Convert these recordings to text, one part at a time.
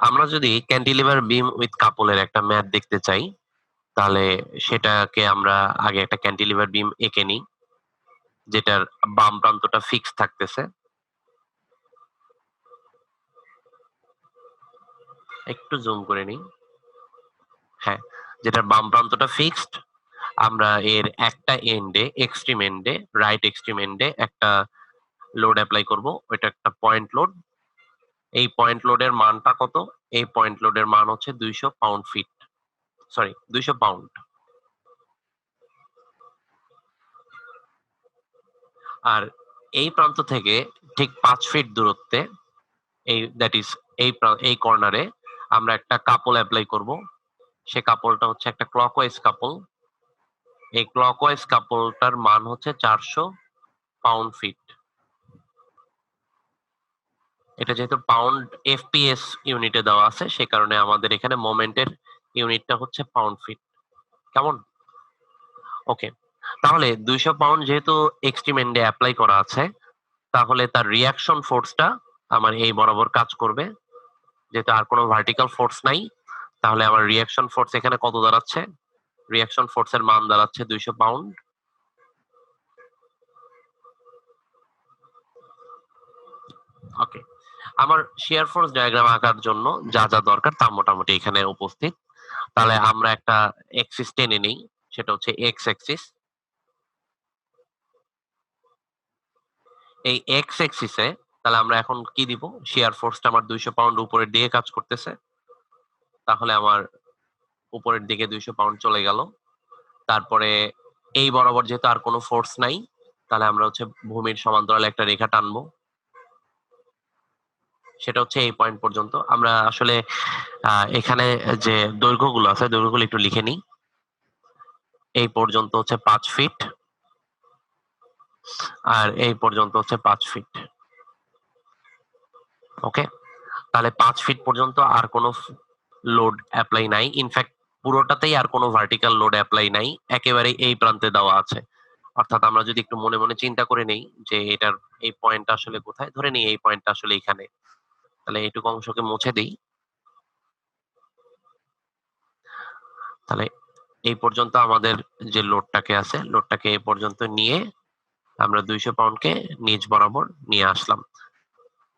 আমরা যদি cantilever beam with কাপলের একটা ম্যাথ দেখতে চাই, তাহলে সেটাকে আমরা আগে একটা ক্যান্টিলিভার বিম এঁকে নিই, যেটার বাম প্রান্তটা ফিক্স থাকতেছে। একটু জুম করে নিই। হ্যাঁ, যেটার বাম প্রান্তটা ফিক্সড। আমরা এর একটা এন্ডে, এক্সট্রিম এন্ডে, রাইট এক্সট্রিম এন্ডে একটা লোড এপ্লাই করব। ওইটা একটা পয়েন্ট লোড। এই পয়েন্ট লোডের মানটা কত? এই পয়েন্ট লোডের মান হচ্ছে 200 পাউন্ড ফিট। Sorry, 200 pound. আর এই প্রান্ত থেকে ঠিক 5 ফিট দূরত্বে, এই দ্যাট ইজ এই কর্নারে আমরা একটা কাপল এপ্লাই করব। সে কাপলটা হচ্ছে একটা ক্লকওয়াইজ কাপল। এই ক্লকওয়াইজ কাপলটার মান হচ্ছে 400 পাউন্ড ফিট। এটা যেহেতু পাউন্ড এফপিএস ইউনিটে দেওয়া আছে, সে কারণে আমাদের এখানে মোমেন্টের ইউনিটটা হচ্ছে পাউন্ড ফিট। কেমন? ওকে। তাহলে 200 পাউন্ড যেহেতু এক্সট্রিম এন্ডে এপ্লাই করা আছে, তাহলে তার রিঅ্যাকশন ফোর্সটা আমার এই বরাবর কাজ করবে। যেহেতু আর কোনো ভার্টিক্যাল ফোর্স নাই, তাহলে আমার রিঅ্যাকশন ফোর্স এখানে কত দাঁড়াচ্ছে? রিঅ্যাকশন ফোর্স এর মান দাঁড়াচ্ছে 200 পাউন্ড। ওকে। আমার শিয়ার ফোর্স ডায়াগ্রাম আঁকার জন্য যা যা দরকার তা মোটামুটি এখানে উপস্থিত। তাহলে আমরা একটা এক্সিস টেনে নিই, সেটা হচ্ছে এক্স অ্যাক্সিস। এই এক্স অ্যাক্সিসে তাহলে আমরা এখন কি দিব? শিয়ার ফোর্সটা আমার 200 পাউন্ড উপরের দিকে কাজ করতেছে। তাহলে আমার উপরের দিকে 200 পাউন্ড চলে গেল। তারপরে এই বরাবর যেহেতু আর কোনো ফোর্স নাই, তাহলে আমরা হচ্ছে ভূমির সমান্তরালে একটা রেখা টানবো। সেটা হচ্ছে এই পয়েন্ট পর্যন্ত। আমরা আসলে এখানে যে দৈর্ঘ্যগুলো আছে, দৈর্ঘ্যগুলো একটু লিখে নিই। এই পর্যন্ত হচ্ছে 5 ফিট, আর এই পর্যন্ত হচ্ছে 5 ফিট। ওকে। তাহলে 5 ফিট পর্যন্ত আর কোনো লোড অ্যাপ্লাই নাই। ইনফ্যাক্ট পুরোটাতেই আর কোনো ভার্টিক্যাল লোড অ্যাপ্লাই নাই। একেবারে এই প্রান্তে দেওয়া আছে। অর্থাৎ আমরা যদি একটু মনে, মনে চিন্তা করে নেই যে এটার এই পয়েন্টটা আসলে কোথায়? ধরে নিই এই পয়েন্টটা আসলে এখানে। তাহলে এইটুকু অংশকে মুছে দেই। তাহলে এই পর্যন্ত আমাদের যে লোডটাকে আছে, লোডটাকে এই পর্যন্ত নিয়ে আমরা 200 পাউন্ডকে নিচ বরাবর নিয়ে আসলাম।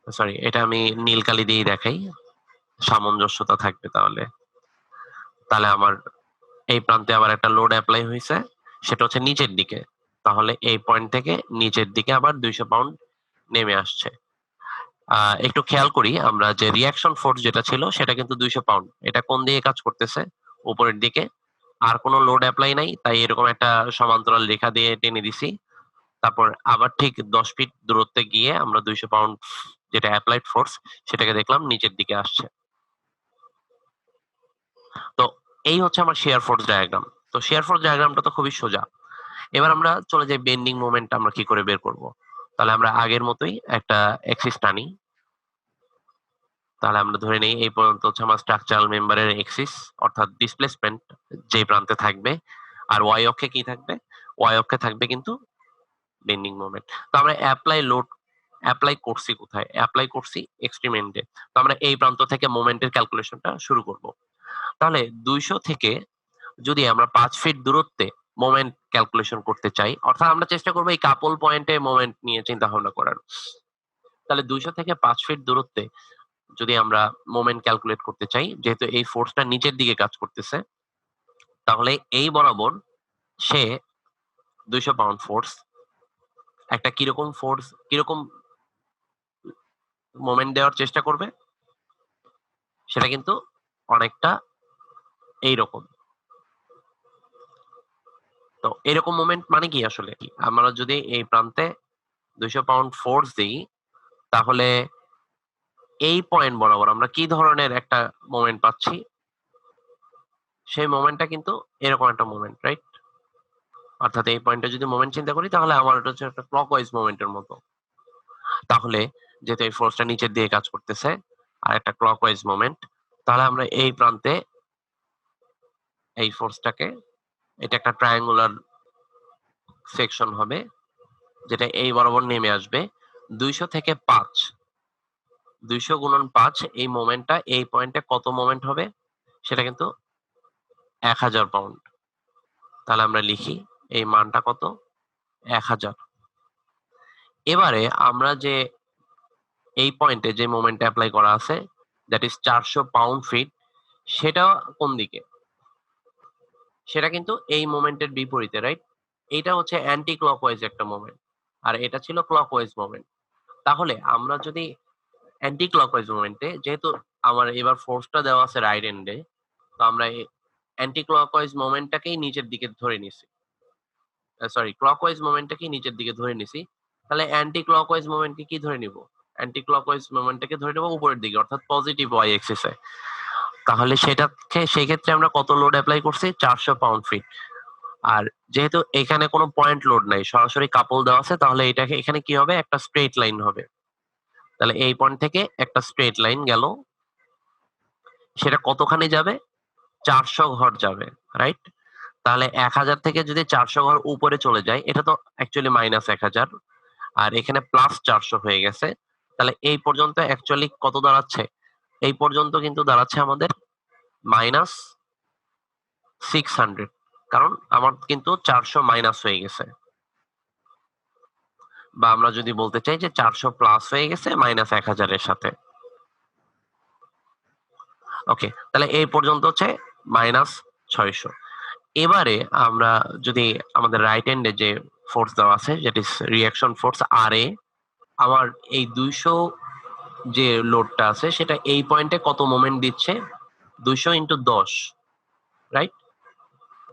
সরি, এটা আমি নীল কালি দিয়েই দেখাই। সামঞ্জস্যতা থাকবে তাহলে। তাহলে আমার এই প্রান্তে আবার একটা লোড এপ্লাই হইছে, সেটা হচ্ছে নিচের দিকে। তাহলে এই পয়েন্ট থেকে নিচের দিকে আবার 200 পাউন্ড নেমে আসছে। একটু খেয়াল করি আমরা যে রিঅ্যাকশন ফোর্স যেটা ছিল সেটা কিন্তু 200 পাউন্ড। এটা কোন দিকে কাজ করতেছে? উপরের দিকে। আর কোনো লোড এপ্লাই নাই, তাই এরকম একটা সমান্তরাল রেখা দিয়ে টেনে দিছি। তারপর আবার ঠিক 10 ফিট দূরত্বে গিয়ে আমরা 200 পাউন্ড যেটা অ্যাপ্লাইড ফোর্স সেটাকে দেখলাম নিচের দিকে আসছে। তো এই হচ্ছে আমার শিয়ার ফোর্স ডায়াগ্রাম। তো শিয়ার ফোর্স ডায়াগ্রামটা তো খুবই সোজা। এবার আমরা চলে যাই বেন্ডিং মোমেন্ট আমরা কি করে বের করব। তাহলে আমরা আগের মতোই একটা এক্সিস টানি। তাহলে আমরা ধরে নেই এই পর্যন্ত হচ্ছে আমার স্ট্রাকচারাল মেম্বারের এক্সিস, অর্থাৎ ডিসপ্লেসমেন্ট যে প্রান্তে থাকবে। আর ওয়াই অক্ষে কি থাকবে? ওয়াই অক্ষে থাকবে কিন্তু বেন্ডিং মোমেন্ট। তো আমরা অ্যাপ্লাই করছি কোথায়? অ্যাপ্লাই করছি এক্সট্রিম এন্ডে। তো আমরা এই প্রান্ত থেকে মোমেন্টের ক্যালকুলেশনটা শুরু করব। তাহলে 200 থেকে যদি আমরা 5 ফিট দূরত্বে মোমেন্ট ক্যালকুলেশন করতে চাই, অর্থাৎ আমরা চেষ্টা করব এই কাপল পয়েন্টে মোমেন্ট নিয়ে চিন্তা ভাবনা করার। তাহলে 200 থেকে 5 ফিট দূরত্বে যদি আমরা মোমেন্ট ক্যালকুলেট করতে চাই, যেহেতু এই ফোর্সটা নিচের দিকে কাজ করতেছে, তাহলে এই বরাবর সে 200 পাউন্ড ফোর্স, একটা কিরকম মোমেন্ট দেওয়ার চেষ্টা করবে? সেটা কিন্তু অনেকটা এইরকম। তো এরকম মোমেন্ট মানে কি আসলে? আমরা যদি এই প্রান্তে 200 পাউন্ড ফোর্স দেই, তাহলে এই পয়েন্ট বরাবর আমরা কি ধরনের একটা মোমেন্ট পাচ্ছি? সেই মোমেন্টটা কিন্তু এরকম একটা মোমেন্ট, রাইট? অর্থাৎ এই পয়েন্টে যদি মোমেন্ট চিন্তা করি, তাহলে আমার এটা হচ্ছে একটা ক্লকওয়াইজ মোমেন্টের মতো। তাহলে যেহেতু এই ফোর্সটা নিচের দিকে কাজ করতেছে আর একটা ক্লকওয়াইজ মোমেন্ট, তাহলে আমরা এই প্রান্তে এই ফোর্সটাকে, এটা একটা ট্রায়াঙ্গুলার সেকশন হবে। যেটা এই বরাবর নেমে আসবে 200 থেকে 5, 200 গুণন 5, এই মোমেন্টটা এই পয়েন্টে কত মোমেন্ট হবে সেটা কিন্তু 1000 পাউন্ড। তাহলে আমরা লিখি এই মানটা কত, 1000। এবারে আমরা যে এই পয়েন্টে যে মোমেন্ট অ্যাপ্লাই করা আছে, দ্যাট ইজ 400 পাউন্ড ফিট, সেটা কোন দিকে? সেটা কিন্তু এই মোমেন্টের বিপরীতে, রাইট? এইটা হচ্ছে অ্যান্টি ক্লকওয়াইজ একটা মোমেন্ট, আর এটা ছিল ক্লকওয়াইজ মোমেন্ট। তাহলে আমরা যদি অ্যান্টি ক্লকওয়াইজ মোমেন্টে, যেহেতু আমার এবার ফোর্সটা দেওয়া আছে রাইট এন্ডে, তো আমরা এই অ্যান্টি ক্লকওয়াইজ মোমেন্টটাকেই নিচের দিকে ধরে নিছি। সরি, ক্লকওয়াইজ মোমেন্টটাকেই নিচের দিকে ধরে নিছি। তাহলে অ্যান্টি ক্লকওয়াইজ মোমেন্টকে কি ধরে নিব? অ্যান্টি ক্লকওয়াইজ মোমেন্টটাকে ধরে নেব উপরের দিকে, অর্থাৎ পজিটিভ ওয়াই অ্যাক্সিসে। তাহলে সেটাকে, সেই ক্ষেত্রে আমরা কত লোড অ্যাপ্লাই করছি? 400 পাউন্ড ফিট। আর যেহেতু এখানে কোনো পয়েন্ট লোড নাই, সরাসরি কাপল দেওয়া আছে, তাহলে এটাকে এখানে কি হবে? একটা স্ট্রেট লাইন হবে। তাহলে এই পয়েন্ট থেকে একটা স্ট্রেট লাইন গেল, সেটা কতখানি যাবে? 400 ঘর যাবে, রাইট? তাহলে 1000 থেকে যদি 400 ঘর উপরে চলে যায়, এটা তো অ্যাকচুয়ালি মাইনাস 1000, আর এখানে প্লাস 400 হয়ে গেছে। তাহলে এই পর্যন্ত অ্যাকচুয়ালি কত দাঁড়াচ্ছে? এই পর্যন্ত কিন্তু দাঁড়াচ্ছে আমাদের মাইনাস 600, কারণ আমার কিন্তু 400 মাইনাস হয়ে গেছে, বা আমরা যদি বলতে চাই যে 400 প্লাস হয়ে গেছে মাইনাস 1000 এর সাথে। ওকে, তাহলে এই পর্যন্ত হচ্ছে মাইনাস 600। এবারে আমরা যদি আমাদের রাইট হ্যান্ডে যে ফোর্স দেওয়া আছে, যেটা রিঅ্যাকশন ফোর্স আর এ, আমার এই 200 যে লোডটা আছে সেটা এই পয়েন্টে কত মোমেন্ট দিচ্ছে? 200 ইন্টু 10, রাইট?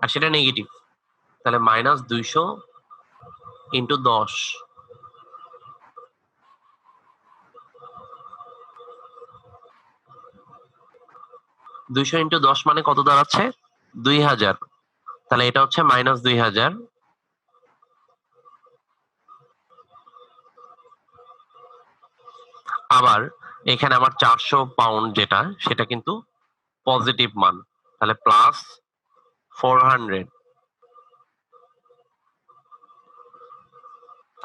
আর সেটা নেগেটিভ, তাহলে মাইনাস 200 ইন্টু 10। 200 ইন্টু 10 মানে কত দাঁড়াচ্ছে? 2000। তাহলে এটা হচ্ছে মাইনাস 2000। আবার এখানে আমার 400 পাউন্ড যেটা, সেটা কিন্তু পজিটিভ মান, তাহলে প্লাস 400।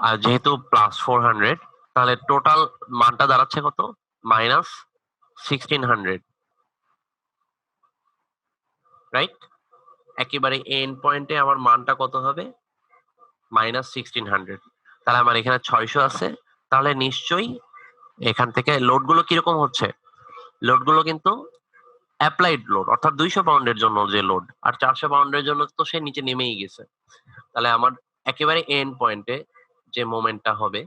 আর যেহেতু প্লাস 400, তাহলে টোটাল মানটা দাঁড়াচ্ছে কত? Minus 1600, right? একেবারে এন্ড পয়েন্টে আমার মানটা কত হবে? মাইনাস 1600। তাহলে আমার এখানে 600 আছে, তাহলে নিশ্চয়ই এখান থেকে লোডগুলো কিরকম হচ্ছে? লোডগুলো কিন্তু অ্যাপ্লাইড লোড, অর্থাৎ 200 পাউন্ডের জন্য যে লোড, আর 400 পাউন্ডের জন্য তো সে নিচে নেমেই গেছে। তাহলে আমার একেবারে এন্ড পয়েন্টে যে মোমেন্টটা হবে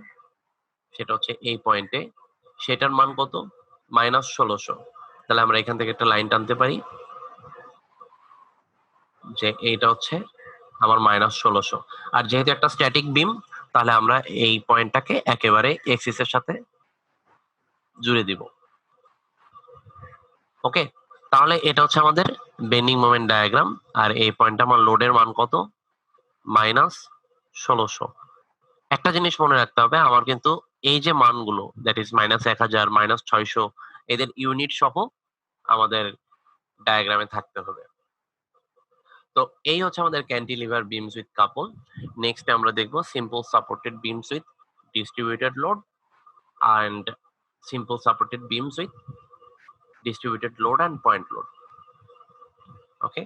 সেটা হচ্ছে এই পয়েন্টে, সেটার মান কত? মাইনাস 1600। তাহলে আমরা এখান থেকে একটা লাইন টানতে পারি যে এইটা হচ্ছে আমার মাইনাস 1600। আর যেহেতু একটা স্ট্যাটিক বিম, তাহলে আমরা এই পয়েন্টটাকে একেবারে এক্সিস এর সাথে জুড়ে দিব। ওকে, তাহলে এটা হচ্ছে আমাদের বেন্ডিং মোমেন্ট ডায়াগ্রাম। আর এই পয়েন্টটা আমার লোডের মান কত? মাইনাস 1600। একটা জিনিস মনে রাখতে হবে, আমার কিন্তু এই যে মানগুলো, দ্যাট ইজ মাইনাস 1000, মাইনাস 600, এদের ইউনিট সহ আমাদের ডায়াগ্রামে থাকতে হবে। তো এই হচ্ছে আমাদের cantilever beans with couple. Next আমরা দেখবো simple supported beans with distributed load and simple supported beams with distributed load and point load. Okay.